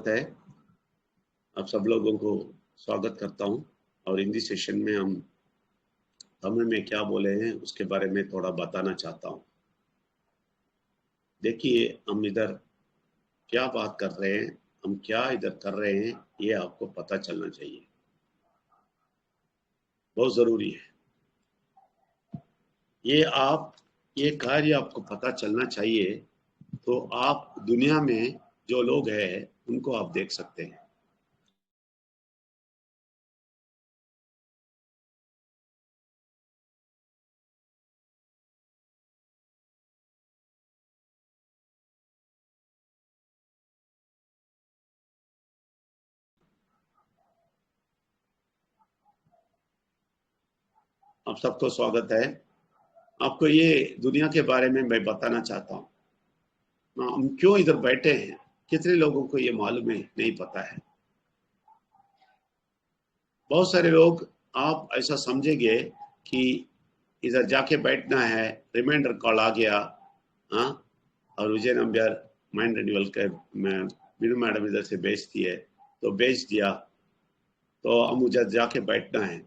है। आप सब लोगों को स्वागत करता हूं और हिंदी सेशन में हम तमिल में क्या बोले हैं उसके बारे में थोड़ा बताना चाहता हूं। देखिए, हम इधर क्या बात कर रहे हैं, हम क्या इधर कर रहे हैं, ये आपको पता चलना चाहिए, बहुत जरूरी है। ये कार्य आपको पता चलना चाहिए, तो आप दुनिया में जो लोग हैं उनको आप देख सकते हैं। आप सबको स्वागत है। आपको ये दुनिया के बारे में मैं बताना चाहता हूँ। हम क्यों इधर बैठे हैं, कितने लोगों को ये मालूम है, नहीं पता है। बहुत सारे लोग आप ऐसा समझेंगे कि इधर जाके बैठना है, रिमाइंडर कॉल आ गया, हाँ, और विजय नंबर माइंड रिन्यूअल के मीनू मैडम इधर से भेजती है, तो भेज दिया, तो हम मुझे जाके बैठना है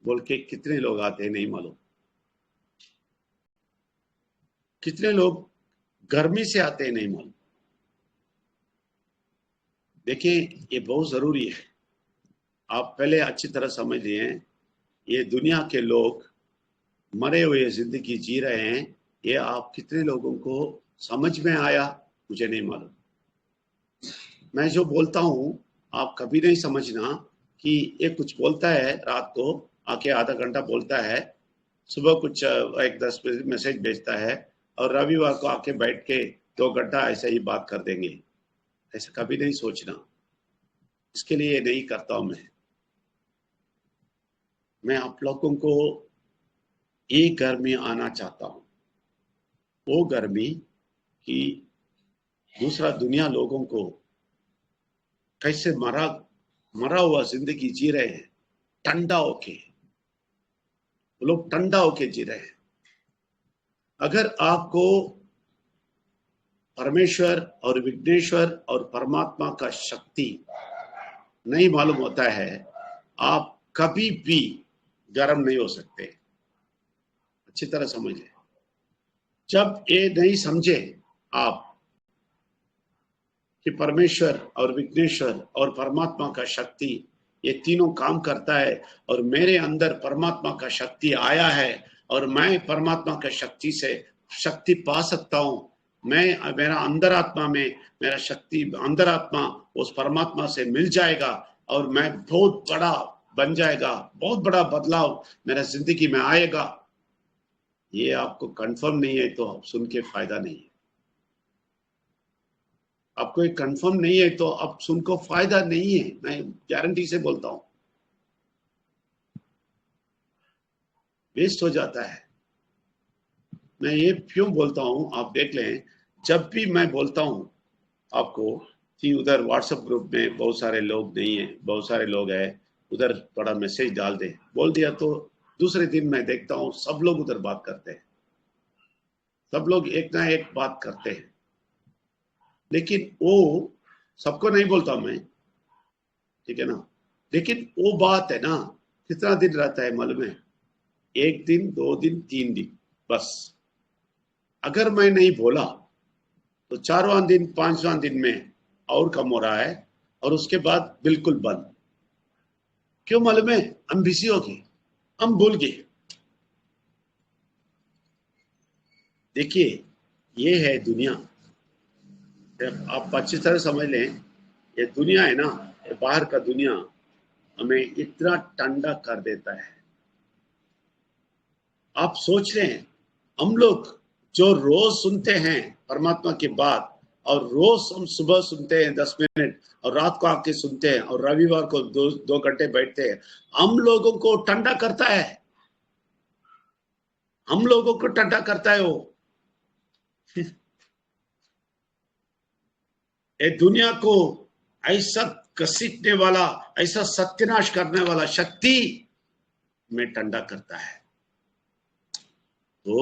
बोल के कितने लोग आते हैं नहीं मालूम। कितने लोग गर्मी से आते हैं नहीं मालूम। देखिए, ये बहुत जरूरी है, आप पहले अच्छी तरह समझ लिए। ये दुनिया के लोग मरे हुए जिंदगी जी रहे हैं, ये आप कितने लोगों को समझ में आया मुझे नहीं मालूम। मैं जो बोलता हूँ आप कभी नहीं समझना कि ये कुछ बोलता है, रात को आके आधा घंटा बोलता है, सुबह कुछ एक 10 मैसेज भेजता है और रविवार को आके बैठ के 2 घंटा ऐसे ही बात कर देंगे। ऐसा कभी नहीं सोचना। इसके लिए नहीं करता हूं। मैं आप लोगों को एक घर में आना चाहता हूं, वो गर्मी कि दूसरा दुनिया लोगों को कैसे मरा मरा हुआ जिंदगी जी रहे हैं, ठंडा होके। वो लोग ठंडा होके जी रहे हैं। अगर आपको परमेश्वर और विघ्नेश्वर और परमात्मा का शक्ति नहीं मालूम होता है, आप कभी भी गर्म नहीं हो सकते। अच्छी तरह समझिए। जब ये नहीं समझे आप कि परमेश्वर और विघ्नेश्वर और परमात्मा का शक्ति ये तीनों काम करता है, और मेरे अंदर परमात्मा का शक्ति आया है और मैं परमात्मा का शक्ति से शक्ति पा सकता हूं, मैं मेरा अंतरात्मा में मेरा शक्ति अंतरात्मा उस परमात्मा से मिल जाएगा और मैं बहुत बड़ा बन जाएगा, बहुत बड़ा बदलाव मेरा जिंदगी में आएगा। ये आपको कंफर्म नहीं है तो सुन के फायदा नहीं है। आपको एक कंफर्म नहीं है तो अब सुनको फायदा नहीं है, मैं गारंटी से बोलता हूं, वेस्ट हो जाता है। मैं ये क्यों बोलता हूं आप देख लें। जब भी मैं बोलता हूं आपको कि उधर व्हाट्सएप ग्रुप में बहुत सारे लोग नहीं है, बहुत सारे लोग हैं, उधर थोड़ा मैसेज डाल दे, बोल दिया तो दूसरे दिन मैं देखता हूं सब लोग उधर बात करते हैं, सब लोग एक ना एक बात करते हैं। लेकिन वो सबको नहीं बोलता मैं, ठीक है ना, लेकिन वो बात है ना, कितना दिन रहता है मालूम है? 1 दिन, 2 दिन, 3 दिन, बस। अगर मैं नहीं बोला तो 4वां दिन, 5वां दिन में और कम हो रहा है, और उसके बाद बिल्कुल बंद। क्यों मालूम है? हम बिजी हो गए, हम भूल गए। देखिए, ये है दुनिया। आप अच्छी तरह समझ लें, ये दुनिया है ना, ये बाहर का दुनिया हमें इतना ठंडा कर देता है। आप सोच रहे हैं, हम लोग जो रोज सुनते हैं परमात्मा की बात, और रोज हम सुबह सुनते हैं 10 मिनट और रात को आके सुनते हैं और रविवार को 2 घंटे बैठते हैं, हम लोगों को ठंडा करता है। हम लोगों को ठंडा करता है वो। ये दुनिया को ऐसा घसीटने वाला, ऐसा सत्यानाश करने वाला शक्ति में ठंडा करता है। तो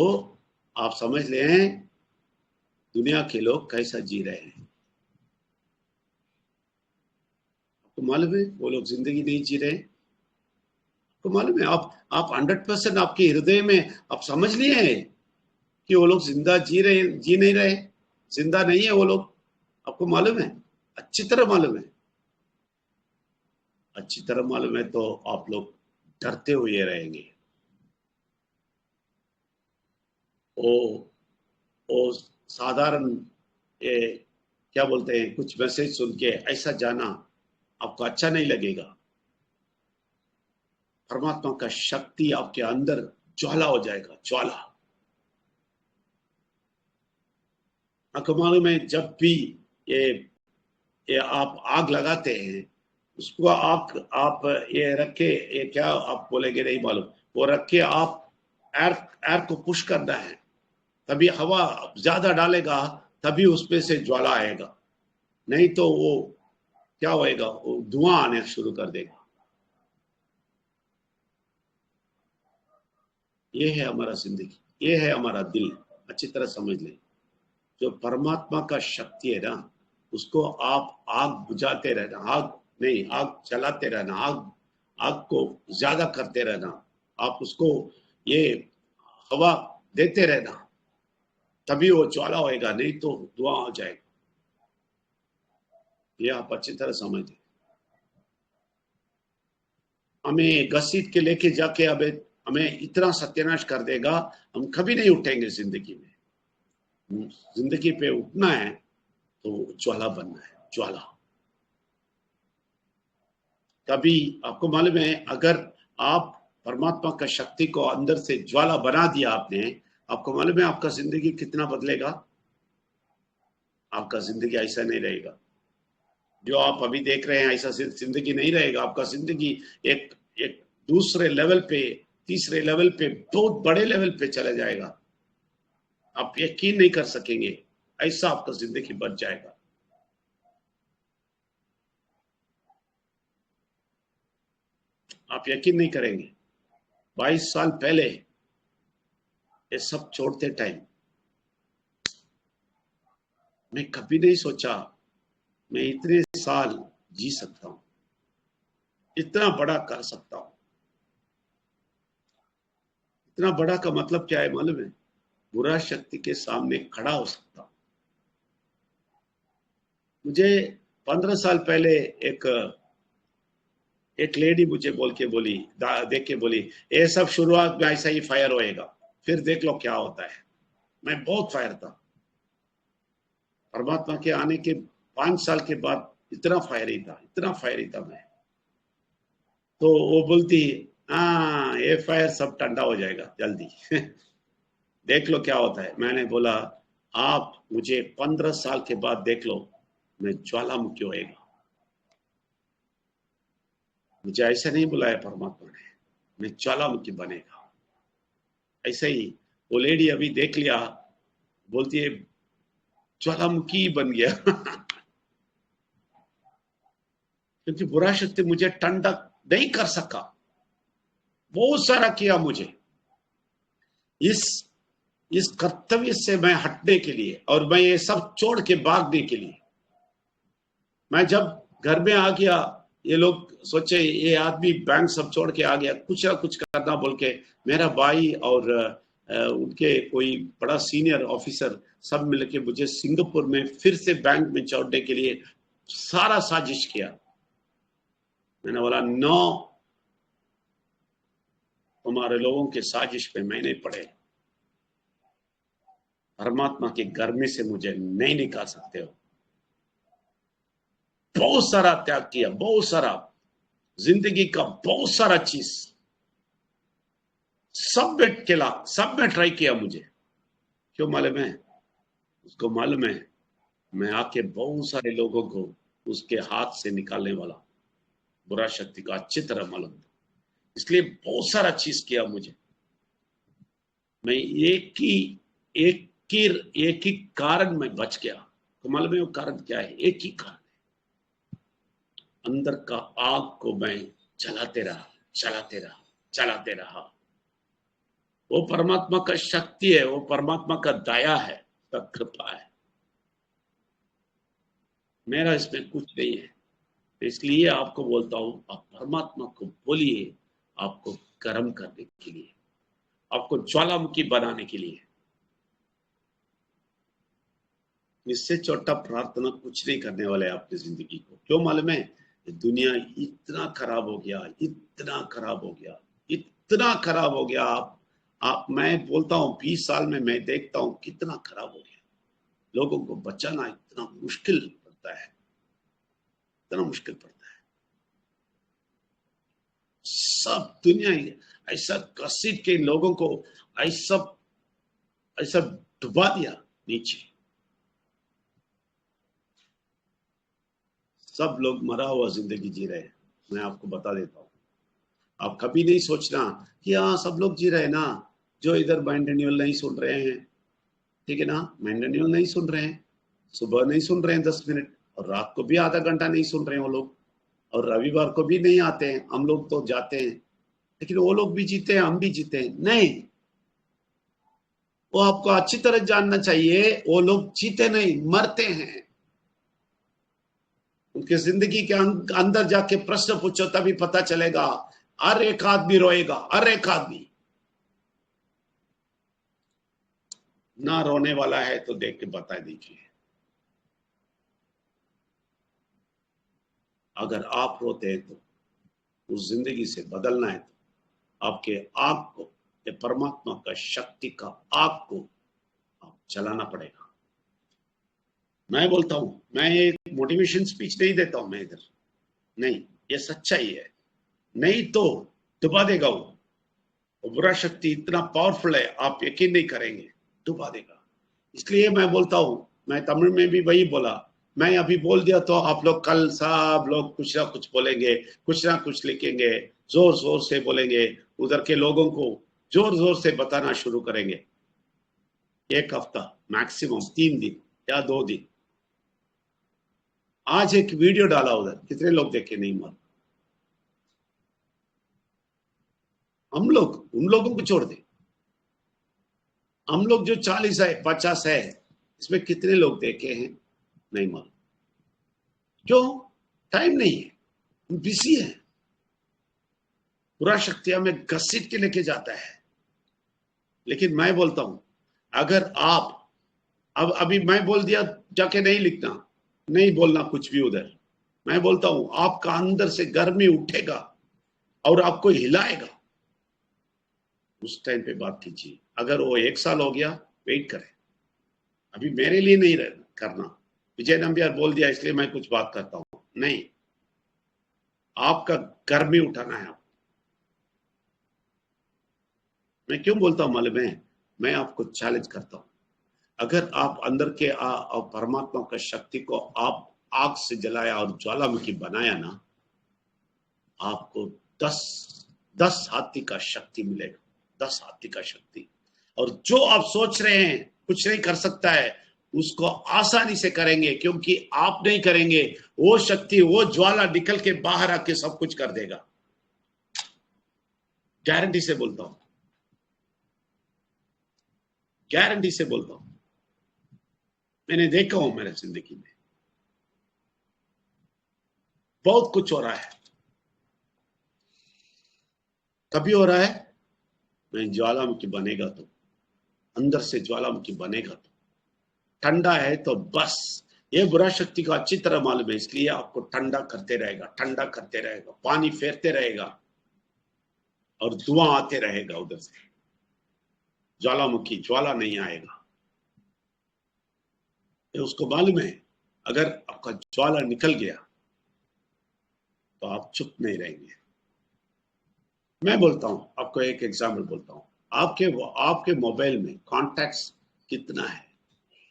आप समझ लें दुनिया के लोग कैसा जी रहे हैं। तो मालूम है वो लोग जिंदगी नहीं जी रहे। तो मालूम है आप 100% आपके हृदय में आप समझ लिए हैं कि वो लोग जिंदा जी नहीं रहे, जिंदा नहीं है वो लोग। आपको मालूम है, अच्छी तरह मालूम है, अच्छी तरह मालूम है, तो आप लोग डरते हुए रहेंगे। वो वो साधारण ये क्या बोलते हैं, कुछ मैसेज सुन के ऐसा जाना आपको अच्छा नहीं लगेगा। परमात्मा का शक्ति आपके अंदर ज्वाला हो जाएगा, ज्वाला। आपको मालूम है, जब भी ये ये आप आग लगाते हैं, उसको आप ये रखे, ये क्या आप बोलेंगे नहीं मालूम, वो रख के आप एयर एयर को पुश करना है, तभी हवा ज्यादा डालेगा, तभी उसमें से ज्वाला आएगा। नहीं तो वो क्या होएगा, वो धुआं आने शुरू कर देगा। ये है हमारा जिंदगी, ये है हमारा दिल। अच्छी तरह समझ लें, जो परमात्मा का शक्ति है ना, उसको आप आग बुझाते रहना, आग नहीं, आग चलाते रहना, आग आग को ज्यादा करते रहना। आप उसको ये हवा देते रहना, तभी वो ज्वाला होएगा, नहीं तो धुआं हो जाएगा। ये आप अच्छी तरह समझ लें। हमें घसीट के लेके जाके अब हमें इतना सत्यानाश कर देगा, हम कभी नहीं उठेंगे जिंदगी में। जिंदगी पे उठना है तो ज्वाला बनना है, ज्वाला। तभी आपको मालूम है, अगर आप परमात्मा का शक्ति को अंदर से ज्वाला बना दिया आपने, आपको मालूम है आपका जिंदगी कितना बदलेगा। आपका जिंदगी ऐसा नहीं रहेगा जो आप अभी देख रहे हैं, ऐसा जिंदगी नहीं रहेगा आपका। जिंदगी एक एक दूसरे लेवल पे, तीसरे लेवल पे, बहुत बड़े लेवल पे चला जाएगा। आप यकीन नहीं कर सकेंगे, ऐसा आपका जिंदगी बच जाएगा। आप यकीन नहीं करेंगे। 22 साल पहले ये सब छोड़ते टाइम मैं कभी नहीं सोचा मैं इतने साल जी सकता हूं, इतना बड़ा कर सकता हूं। इतना बड़ा का मतलब क्या है मालूम है? बुरा शक्ति के सामने खड़ा हो सकता हूं। मुझे 15 साल पहले एक एक लेडी मुझे बोल के बोली, देख के बोली, ये सब शुरुआत में ऐसा ही फायर होएगा, फिर देख लो क्या होता है। मैं बहुत फायर था। परमात्मा के आने के 5 साल के बाद इतना फायरी था, इतना फायरी था मैं। तो वो बोलती, हाँ ये फायर सब ठंडा हो जाएगा जल्दी देख लो क्या होता है। मैंने बोला, आप मुझे 15 साल के बाद देख लो, मैं ज्वालामुखी होएगा। मुझे ऐसा नहीं बुलाया परमात्मा ने, मैं ज्वालामुखी बनेगा। ऐसे ही वो लेडी अभी देख लिया, बोलती है ज्वालामुखी बन गया क्योंकि बुरा शक्ति मुझे ठंडा नहीं कर सका। बहुत सारा किया मुझे इस इस कर्तव्य से मैं हटने के लिए, और मैं ये सब छोड़ के भागने के लिए। मैं जब घर में आ गया, ये लोग सोचे ये आदमी बैंक सब छोड़ के आ गया, कुछ ना कुछ करना बोल के। मेरा भाई और उनके कोई बड़ा सीनियर ऑफिसर सब मिलके मुझे सिंगापुर में फिर से बैंक में छोड़ने के लिए सारा साजिश किया। मैंने बोला, नो, तुम्हारे लोगों के साजिश पे मैं नहीं पड़े। परमात्मा के घर में से मुझे नहीं निकाल सकते हो। बहुत सारा त्याग किया, बहुत सारा, जिंदगी का बहुत सारा चीज सब में ट्राई किया मुझे। क्यों मालूम है? उसको मालूम है मैं आके बहुत सारे लोगों को उसके हाथ से निकालने वाला, बुरा शक्ति को अच्छी तरह मालूम था। इसलिए बहुत सारा चीज किया मुझे। मैं एक एक ही कारण में बच गया। तो मालूम है वो कारण क्या है? एक ही कारण, अंदर का आग को मैं चलाते रहा, चलाते रहा, चलाते रहा। वो परमात्मा का शक्ति है, वो परमात्मा का दया है, का कृपा है। मेरा इसमें कुछ नहीं है। इसलिए आपको बोलता हूं, आप परमात्मा को बोलिए, आपको गर्म करने के लिए, आपको ज्वालामुखी बनाने के लिए। इससे छोटा प्रार्थना कुछ नहीं करने वाले आपकी जिंदगी को। क्यों मालूम है? दुनिया इतना खराब हो गया, इतना खराब हो गया, इतना खराब हो गया। आप मैं बोलता हूं 20 साल में मैं देखता हूं कितना खराब हो गया। लोगों को बचाना इतना मुश्किल पड़ता है, इतना मुश्किल पड़ता है। सब दुनिया ऐसा घसीट के लोगों को ऐसा ऐसा डुबा दिया नीचे। सब लोग मरा हुआ जिंदगी जी रहे हैं। मैं आपको बता देता हूं, आप कभी नहीं सोचना कि हाँ सब लोग जी रहे हैं ना, जो इधर माइंड रिन्यूअल नहीं सुन रहे हैं, ठीक है ना, माइंड रिन्यूअल नहीं सुन रहे हैं, सुबह नहीं सुन रहे हैं 10 मिनट, और रात को भी आधा घंटा नहीं सुन रहे हैं वो लोग, और रविवार को भी नहीं आते हैं, हम लोग तो जाते हैं। लेकिन वो लोग भी जीते हैं, हम भी जीते हैं नहीं। वो आपको अच्छी तरह जानना चाहिए, वो लोग जीते नहीं, मरते हैं। उनके जिंदगी के अंदर जाके प्रश्न पूछो तभी पता चलेगा। हर एक आदमी रोएगा, हर एक आदमी। ना रोने वाला है तो देख के बता दीजिए। अगर आप रोते हैं तो उस जिंदगी से बदलना है तो आपके आग को, ये परमात्मा का शक्ति का आग को आप चलाना पड़ेगा। मैं बोलता हूं, मैं एक मोटिवेशन स्पीच नहीं देता हूं मैं इधर, नहीं, ये सच्चाई है। नहीं तो डुबा देगा वो बुरा शक्ति इतना पावरफुल है, आप यकीन नहीं करेंगे, डुबा देगा। इसलिए मैं बोलता हूं, मैं तमिल में भी वही बोला, मैं अभी बोल दिया तो आप लोग कल सब लोग कुछ ना कुछ बोलेंगे, कुछ ना कुछ लिखेंगे, जोर जोर से बोलेंगे, उधर के लोगों को जोर जोर से बताना शुरू करेंगे। एक हफ्ता, मैक्सिमम 3 दिन या 2 दिन। आज एक वीडियो डाला उधर, कितने लोग देखे नहीं मालूम। हम लोग उन लोगों को छोड़ दे, हम लोग जो 40 है 50 है, इसमें कितने लोग देखे हैं नहीं मालूम। क्यों? टाइम नहीं है, बिजी है। बुरा शक्तियां में घसीट के लेके जाता है। लेकिन मैं बोलता हूं, अगर आप अब अभी मैं बोल दिया जाके नहीं लिखना, नहीं बोलना कुछ भी उधर, मैं बोलता हूं आपका अंदर से गर्मी उठेगा और आपको हिलाएगा। उस टाइम पे बात कीजिए। अगर वो 1 साल हो गया, वेट करें, अभी मेरे लिए नहीं करना। विजय नंबियार बोल दिया इसलिए मैं कुछ बात करता हूं, नहीं, आपका गर्मी उठाना है। मैं क्यों बोलता हूं मालूम है? मैं आपको चैलेंज करता हूं, अगर आप अंदर के और परमात्मा का शक्ति को आप आग से जलाया और ज्वालामुखी बनाया ना, आपको 10 हाथी का शक्ति मिलेगा, 10 हाथी का शक्ति। और जो आप सोच रहे हैं कुछ नहीं कर सकता है, उसको आसानी से करेंगे, क्योंकि आप नहीं करेंगे, वो शक्ति, वो ज्वाला निकल के बाहर आके सब कुछ कर देगा। गारंटी से बोलता हूं, गारंटी से बोलता हूं, मैंने देखा हूं मेरे जिंदगी में बहुत कुछ हो रहा है। कभी हो रहा है, मैं ज्वालामुखी बनेगा तो, अंदर से ज्वालामुखी बनेगा तो, ठंडा है तो बस, ये बुरा शक्ति को अच्छी तरह मालूम है, इसलिए आपको ठंडा करते रहेगा, ठंडा करते रहेगा, पानी फेरते रहेगा और धुआं आते रहेगा उधर से, ज्वालामुखी ज्वाला नहीं आएगा। ये उसको मालूम है, अगर आपका ज्वाला निकल गया तो आप चुप नहीं रहेंगे। मैं बोलता हूं, आपको एक एग्जाम्पल बोलता हूं, आपके मोबाइल में कॉन्टैक्ट्स कितना है?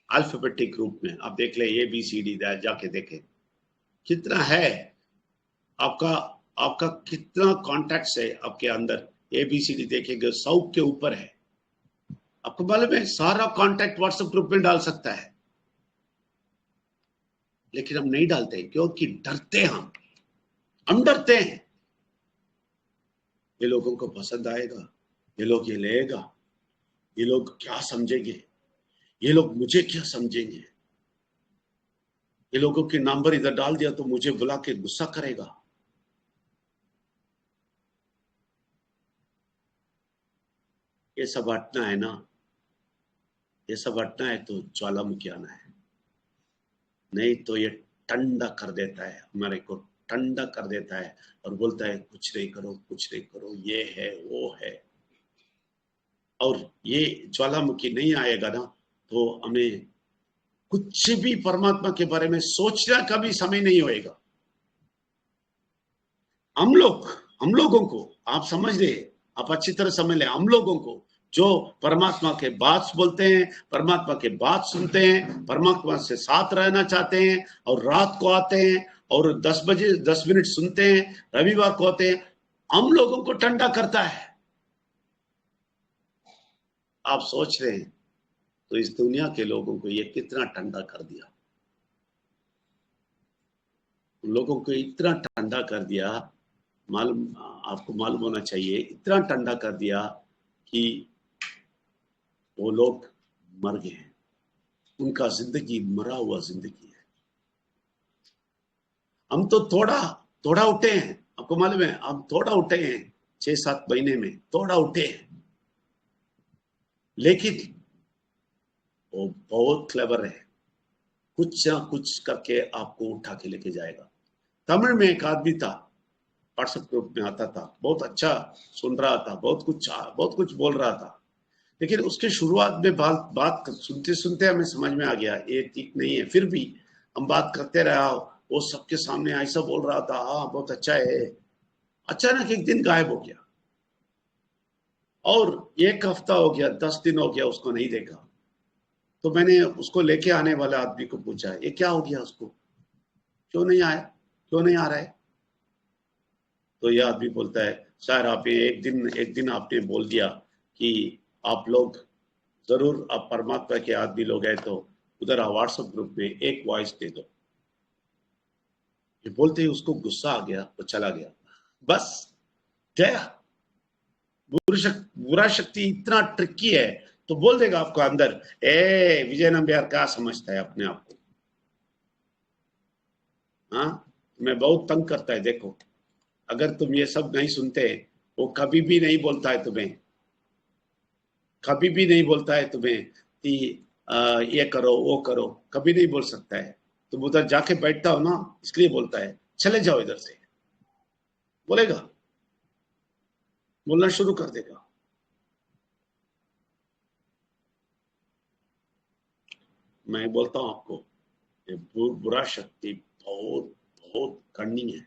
अल्फाबेटिक ग्रुप में आप देख ले, ABCD जाके देखें कितना है आपका। आपका कितना कॉन्टैक्ट्स है आपके अंदर? ABCD देखेंगे 100 के ऊपर है। आपको मालूम है सारा कॉन्टैक्ट व्हाट्सएप ग्रुप में डाल सकता है, लेकिन हम नहीं डालते क्योंकि डरते हैं, हम डरते हैं। ये लोगों को पसंद आएगा, ये लोग ये लेगा, ये लोग क्या समझेंगे, ये लोग मुझे क्या समझेंगे। ये लोगों के नंबर इधर डाल दिया तो मुझे बुला के गुस्सा करेगा। ये सब हटना है ना, ये सब हटना है तो ज्वालामुखी आना है, नहीं तो ये ठंडा कर देता है, हमारे को ठंडा कर देता है और बोलता है कुछ नहीं करो, कुछ नहीं करो, ये है वो है। और ये ज्वालामुखी नहीं आएगा ना तो हमें कुछ भी परमात्मा के बारे में सोचने का भी समय नहीं होएगा। हम लोगों को आप समझ ले, आप अच्छी तरह समझ ले, हम लोगों को जो परमात्मा के बात बोलते हैं, परमात्मा के बात सुनते हैं, परमात्मा से साथ रहना चाहते हैं और रात को आते हैं और 10 बजे 10 मिनट सुनते हैं, रविवार को आते हैं, हम लोगों को ठंडा करता है। आप सोच रहे हैं तो इस दुनिया के लोगों को ये कितना ठंडा कर दिया, लोगों को इतना ठंडा कर दिया, मालूम आपको मालूम होना चाहिए, इतना ठंडा कर दिया कि वो लोग मर गए, उनका जिंदगी मरा हुआ जिंदगी है। हम तो थोड़ा थोड़ा उठे हैं, आपको मालूम है, हम थोड़ा उठे हैं 6-7 महीने में, थोड़ा उठे हैं, लेकिन वो बहुत क्लेवर है, कुछ ना कुछ करके आपको उठा के लेके जाएगा। तमिल में एक आदमी था, व्हाट्सएप ग्रुप में आता था, बहुत अच्छा सुन रहा था, बहुत कुछ बोल रहा था, लेकिन उसके शुरुआत में बात सुनते सुनते हमें समझ में आ गया ये ठीक नहीं है। फिर भी हम बात करते रहा, वो सबके सामने ऐसा बोल रहा था, हाँ बहुत अच्छा है। अचानक एक दिन गायब हो गया और 1 हफ्ता हो गया, 10 दिन हो गया, उसको नहीं देखा। तो मैंने उसको लेके आने वाले आदमी को पूछा, ये क्या हो गया उसको, क्यों नहीं आया, क्यों नहीं आ रहा है? तो यह आदमी बोलता है, सर आप एक दिन आपने बोल दिया कि आप लोग जरूर, आप परमात्मा के आदमी लोग हैं तो उधर व्हाट्सएप ग्रुप में एक वॉइस दे दो। ये बोलते ही उसको गुस्सा आ गया, वो चला गया, बस गया। बुरा शक्ति इतना ट्रिकी है, तो बोल देगा आपको अंदर, ए विजय नंबियार क्या समझता है अपने आप को, हाँ मैं बहुत तंग करता है। देखो अगर तुम ये सब नहीं सुनते, वो कभी भी नहीं बोलता है तुम्हें, कभी भी नहीं बोलता है तुम्हें कि ये करो वो करो, कभी नहीं बोल सकता है। तुम उधर जाके बैठता हो ना, इसलिए बोलता है चले जाओ इधर से, बोलेगा, बोलना शुरू कर देगा। मैं बोलता हूं आपको, ये बुरा शक्ति बहुत बहुत कड़नी है,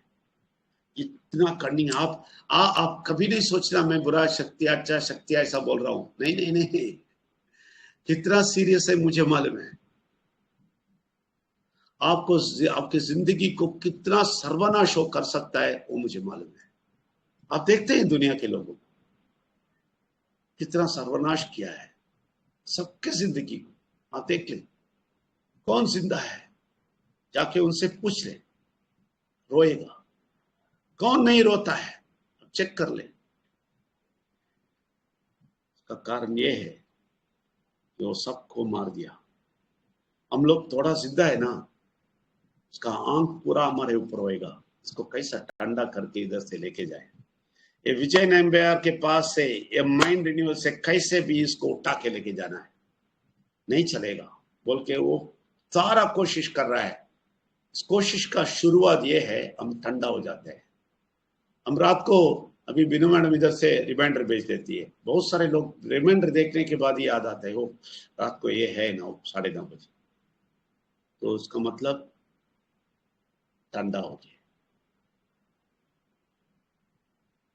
इतना कड़नी। आप कभी नहीं सोचना मैं बुरा शक्ति अच्छा शक्ति ऐसा बोल रहा हूं, नहीं नहीं नहीं, कितना सीरियस है मुझे मालूम है। आपको आपकी जिंदगी को कितना सर्वनाश हो कर सकता है वो मुझे मालूम है। आप देखते हैं दुनिया के लोगों को कितना सर्वनाश किया है, सबके जिंदगी को आप देख लें, कौन जिंदा है जाके उनसे पूछ ले, रोएगा, कौन नहीं रोता है चेक कर ले। इसका कारण ये है कि वो सबको मार दिया। हम लोग थोड़ा जिंदा है ना, उसका आंख पूरा हमारे ऊपर होएगा, इसको कैसा ठंडा करके इधर से लेके जाए। ये विजय नंबियार के पास से, ये माइंड रिन्यूअल से कैसे भी इसको उठा के लेके जाना है, नहीं चलेगा बोल के वो सारा कोशिश कर रहा है। इस कोशिश का शुरुआत ये है, हम ठंडा हो जाते हैं। हम रात को, अभी बिनू मैडम इधर से रिमाइंडर भेज देती है, बहुत सारे लोग रिमाइंडर देखने के बाद ही याद आता है, वो रात को ये है 9-9:30 बजे, तो उसका मतलब ठंडा हो गया।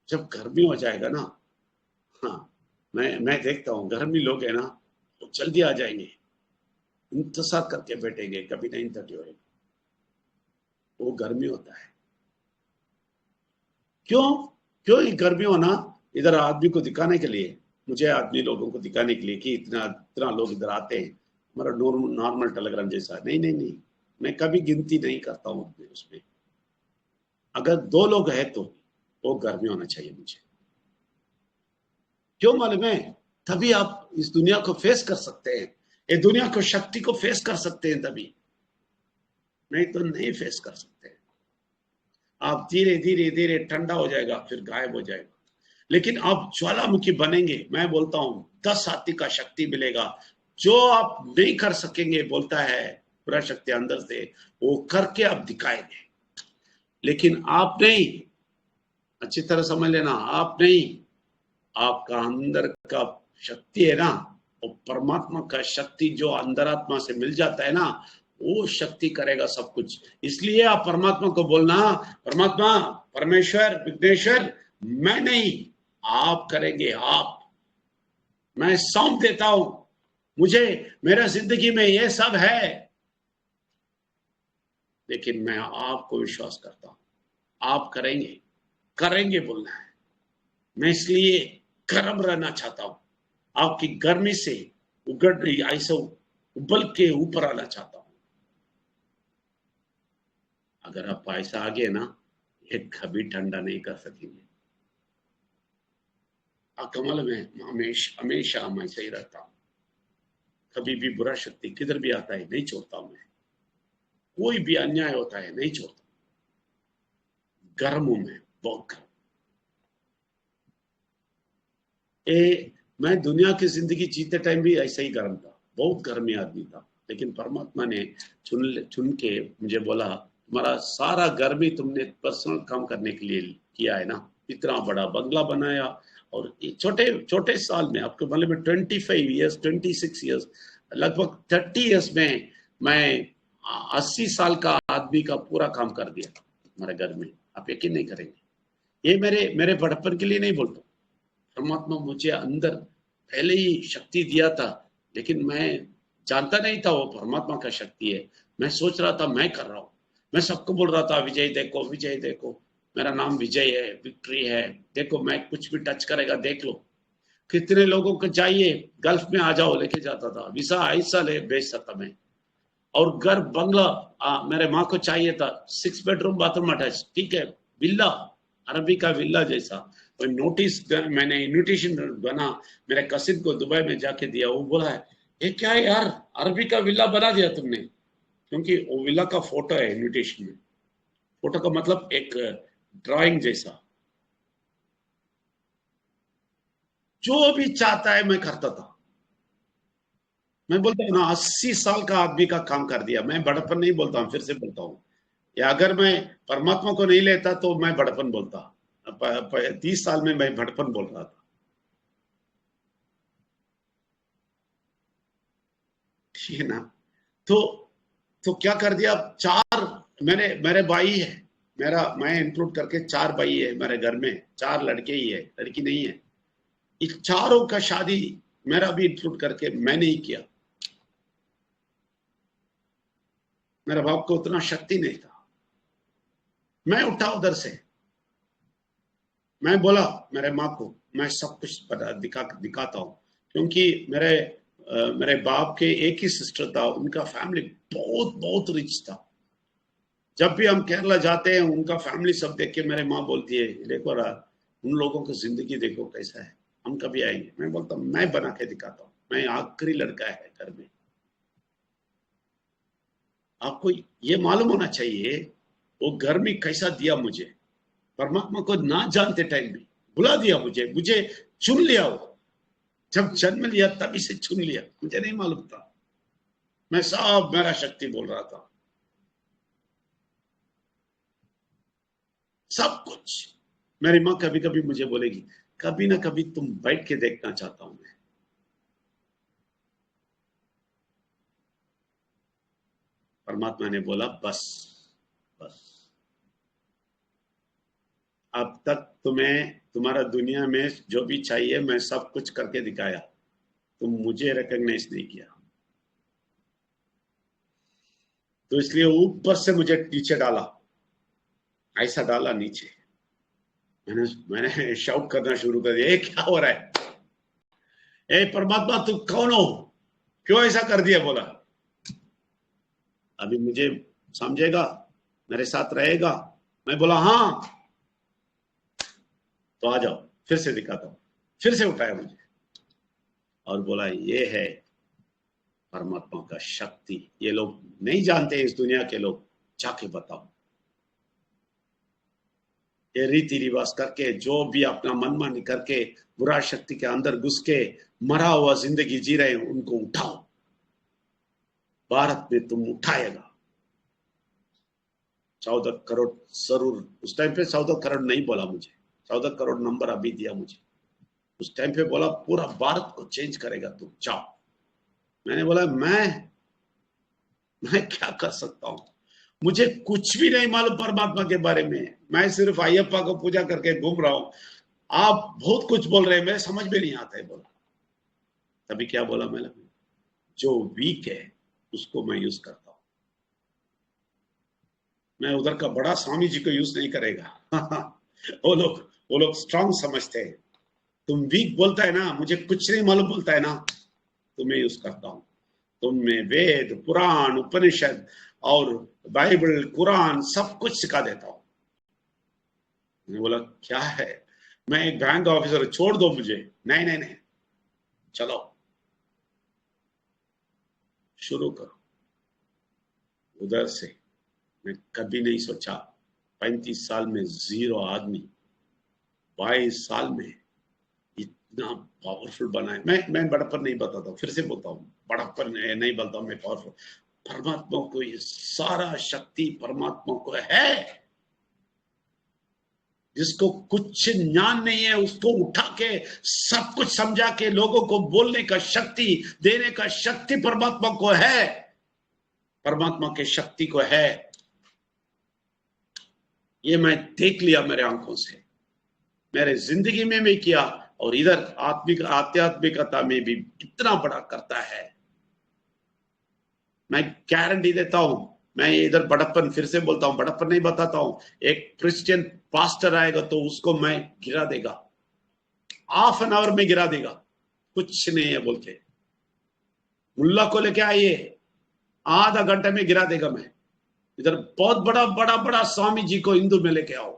जब गर्मी हो जाएगा ना, हाँ मैं देखता हूँ गर्मी लोग है ना, वो जल्दी आ जाएंगे, इंतजार करके बैठेंगे, कभी नहीं थर्टी होएगा, वो गर्मी होता है। क्यों क्यों ये गर्मी होना? इधर आदमी को दिखाने के लिए, मुझे आदमी लोगों को दिखाने के लिए कि इतना इतना लोग इधर आते हैं, हमारा नॉर्मल टेलीग्राम जैसा। नहीं नहीं नहीं, मैं कभी गिनती नहीं करता हूँ उसमें। अगर 2 लोग हैं तो वो गर्मी होना चाहिए मुझे, क्यों मालूम है? तभी आप इस दुनिया को फेस कर सकते हैं, ये दुनिया को शक्ति को फेस कर सकते हैं तभी। नहीं तो नहीं फेस कर सकते। आप धीरे धीरे धीरे ठंडा हो जाएगा, फिर गायब हो जाएगा। लेकिन आप ज्वालामुखी बनेंगे, मैं बोलता हूं 10 हाथी का शक्ति मिलेगा। जो आप नहीं कर सकेंगे, बोलता है पूरा शक्ति अंदर से, वो करके आप दिखाएंगे। लेकिन आप नहीं, अच्छी तरह समझ लेना, आप नहीं, आपका अंदर का शक्ति है ना, वो परमात्मा का शक्ति जो अंतरात्मा से मिल जाता है ना, वो शक्ति करेगा सब कुछ। इसलिए आप परमात्मा को बोलना, परमात्मा, परमेश्वर, विघ्नेश्वर, मैं नहीं, आप करेंगे। आप, मैं सौंप देता हूं, मुझे, मेरा जिंदगी में ये सब है, लेकिन मैं आपको विश्वास करता हूं, आप करेंगे। करेंगे बोलना है। मैं इसलिए गर्म रहना चाहता हूं, आपकी गर्मी से उगड़ रही ऐसे उबल के ऊपर आना चाहता हूं। अगर आप ऐसा आ गए ना, ये कभी ठंडा नहीं कर सकेंगे। कमल में हमेशा मैं सही रहता हूं। कभी भी बुरा शक्ति किधर भी आता है नहीं छोड़ता हूं मैं। कोई भी अन्याय होता है नहीं छोड़ता। गर्म हूं मैं, बहुत गर्म। मैं दुनिया की जिंदगी जीते टाइम भी ऐसा ही गर्म था, बहुत गर्मी आदमी था। लेकिन परमात्मा ने चुन के मुझे बोला, तुम्हारा सारा गर्मी तुमने पर्सनल काम करने के लिए किया है ना, इतना बड़ा बंगला बनाया। और छोटे छोटे साल में, आपको मालूम है 25 ईयर्स, 26 ईयर्स, लगभग 30 ईयर्स में मैं 80 साल का आदमी का पूरा काम कर दिया हमारे घर में। आप यकीन नहीं करेंगे, ये मेरे मेरे बड़प्पन के लिए नहीं बोलता। परमात्मा मुझे अंदर पहले ही शक्ति दिया था, लेकिन मैं जानता नहीं था वो परमात्मा का शक्ति है। मैं सोच रहा था मैं कर रहा हूँ। मैं सबको बोल रहा था, विजय देखो, विजय देखो, मेरा नाम विजय है, विक्ट्री है, देखो मैं कुछ भी टच करेगा देख लो। कितने लोगों को चाहिए गल्फ में आ जाओ, लेके जाता था, वीसा ऐसा ले भेजता था मैं। और घर बंगला मेरे माँ को चाहिए था, 6 बेडरूम बाथरूम अटैच, ठीक है, विल्ला, अरबी का विल्ला जैसा। तो नोटिस, मैंने इन्विटेशन बना, मेरे कसिन को दुबई में जाके दिया। वो बोला है, ये क्या है यार, अरबी का विल्ला बना दिया तुमने? क्योंकि वो विल्ला का फोटो है इन्विटेशन में। फोटो का मतलब एक ड्राइंग जैसा। जो भी चाहता है मैं करता था। मैं बोलता हूँ ना, 80 साल का आदमी का काम कर दिया। मैं बड़पन नहीं बोलता हूँ, फिर से बोलता हूँ, या अगर मैं परमात्मा को नहीं लेता तो मैं बड़पन बोलता। 30 साल में मैं बड़पन बोल रहा था, ठीक है ना। तो क्या कर दिया, चार, मेरे मेरे भाई है, मेरा मैं इंक्लूड करके 4 भाई है मेरे घर में, 4 लड़के ही है, लड़की नहीं है। इस चारों का शादी मेरा भी इंक्लूड करके मैंने ही किया। मेरे बाप को उतना शक्ति नहीं था। मैं उठा उधर से, मैं बोला मेरे माँ को, मैं सब कुछ दिखाता हूँ। क्योंकि मेरे बाप के एक ही सिस्टर था, उनका फैमिली बहुत बहुत रिच था। जब भी हम केरला जाते हैं, उनका फैमिली सब देख के मेरे माँ बोलती है, देखो रहा, उन लोगों की जिंदगी देखो कैसा है, हम कभी आएंगे? मैं बोलता हूँ मैं बना के दिखाता हूँ, मैं आखिरी लड़का है घर में। आपको ये मालूम होना चाहिए वो घर में कैसा दिया मुझे। परमात्मा को ना जानते टाइम में बुला दिया मुझे, मुझे चुन लिया। वो जब जन्म लिया तभी से चुन लिया, मुझे नहीं मालूम था। मैं सब मेरा शक्ति बोल रहा था, सब कुछ। मेरी माँ कभी कभी मुझे बोलेगी, कभी ना कभी तुम बैठ के देखना चाहता हूं मैं। परमात्मा ने बोला बस, बस, अब तक तुम्हें तुम्हारा दुनिया में जो भी चाहिए मैं सब कुछ करके दिखाया, तुम मुझे रिकॉग्नाइज नहीं किया, तो इसलिए ऊपर से मुझे नीचे डाला, ऐसा डाला नीचे। मैंने मैंने शाउट करना शुरू कर दिया, ये क्या हो रहा है, ए परमात्मा तुम कौन हो, क्यों ऐसा कर दिया? बोला अभी मुझे समझेगा, मेरे साथ रहेगा? मैं बोला हाँ, तो आ जाओ, फिर से दिखाता हूं। फिर से उठाया मुझे और बोला, ये है परमात्मा का शक्ति। ये लोग नहीं जानते, इस दुनिया के लोग, जाके बताओ। ये रीति रिवाज करके जो भी अपना मनमानी करके बुरा शक्ति के अंदर घुस के मरा हुआ जिंदगी जी रहे हैं, उनको उठाओ। भारत में तुम उठाएगा। 14 करोड़ जरूर, उस टाइम पे 14 करोड़ नहीं बोला मुझे, 14 करोड़ नंबर अभी दिया मुझे। उस टाइम पे बोला पूरा भारत को चेंज करेगा तुम, जाओ। मैंने बोला मैं क्या कर सकता हूं, मुझे कुछ भी नहीं मालूम परमात्मा के बारे में। मैं सिर्फ अयप्पा को पूजा करके घूम रहा हूं। आप बहुत कुछ बोल रहे हैं, मेरे समझ में नहीं आता है। बोला तभी क्या बोला मैंने, जो वीक है उसको मैं यूज करता हूं। मैं उधर का बड़ा स्वामी जी को यूज नहीं करेगा। वो लोग स्ट्रांग समझते हैं। तुम वीक बोलता है ना, मुझे कुछ नहीं मालूम बोलता है ना, तुम्हें यूज करता हूं। तुम्हें वेद पुराण उपनिषद और बाइबल कुरान सब कुछ सिखा देता हूं। मैंने बोला क्या है, मैं एक बैंक ऑफिसर, छोड़ दो मुझे। नहीं नहीं नहीं, चलो शुरू करो। उधर से मैं कभी नहीं सोचा, 35 साल में जीरो आदमी 22 साल में इतना पावरफुल बना है। मैं बड़प्पन नहीं बताता, फिर से बोलता हूँ, बड़प्पन नहीं बोलता हूँ मैं, पावरफुल। परमात्मा को ये सारा शक्ति परमात्मा को है। जिसको कुछ ज्ञान नहीं है उसको उठा के सब कुछ समझा के लोगों को बोलने का शक्ति देने का शक्ति परमात्मा को है। परमात्मा के शक्ति को है। ये मैं देख लिया मेरे आंखों से, मेरे जिंदगी में भी किया, और इधर आध्यात्मिकता में भी कितना बड़ा करता है। मैं गारंटी देता हूं। मैं इधर बड़प्पन, फिर से बोलता हूं, बड़प्पन नहीं बताता हूं। एक क्रिश्चियन पास्टर आएगा तो उसको मैं गिरा देगा, हाफ एन आवर में गिरा देगा, कुछ नहीं है बोल के। मुल्ला को लेके आइए, आधा घंटे में गिरा देगा। मैं इधर बहुत बड़ा बड़ा बड़ा स्वामी जी को हिंदू में लेके आओ,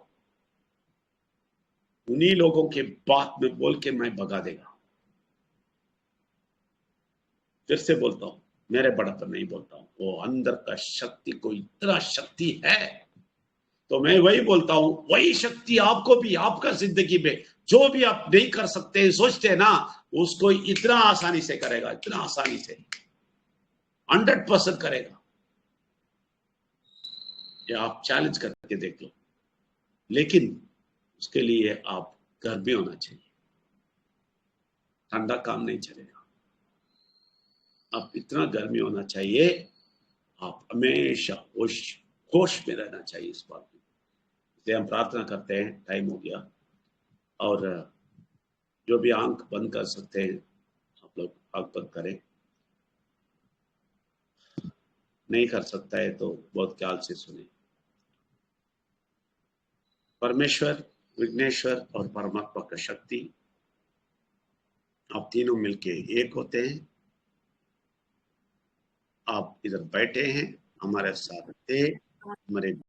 उन्हीं लोगों के बात में बोल के मैं भगा देगा। फिर से बोलता हूं, मेरे बड़प्पन नहीं बोलता हूं, वो अंदर का शक्ति को इतना शक्ति है। तो मैं वही बोलता हूं, वही शक्ति आपको भी आपका जिंदगी में जो भी आप नहीं कर सकते सोचते हैं ना, उसको इतना आसानी से करेगा, इतना आसानी से 100% करेगा। ये आप चैलेंज करके देख लो। लेकिन उसके लिए आप घर भी होना चाहिए, ठंडा काम नहीं चलेगा। आप इतना गर्मी होना चाहिए, आप हमेशा होश में रहना चाहिए इस बात में। इसलिए हम प्रार्थना करते हैं, टाइम हो गया, और जो भी आंख बंद कर सकते हैं आप लोग आंख बंद करें, नहीं कर सकता है तो बहुत ख्याल से सुने। परमेश्वर, विघ्नेश्वर और परमात्मा का शक्ति, आप तीनों मिलके एक होते हैं। आप इधर बैठे हैं, हमारे साथ थे, हमारे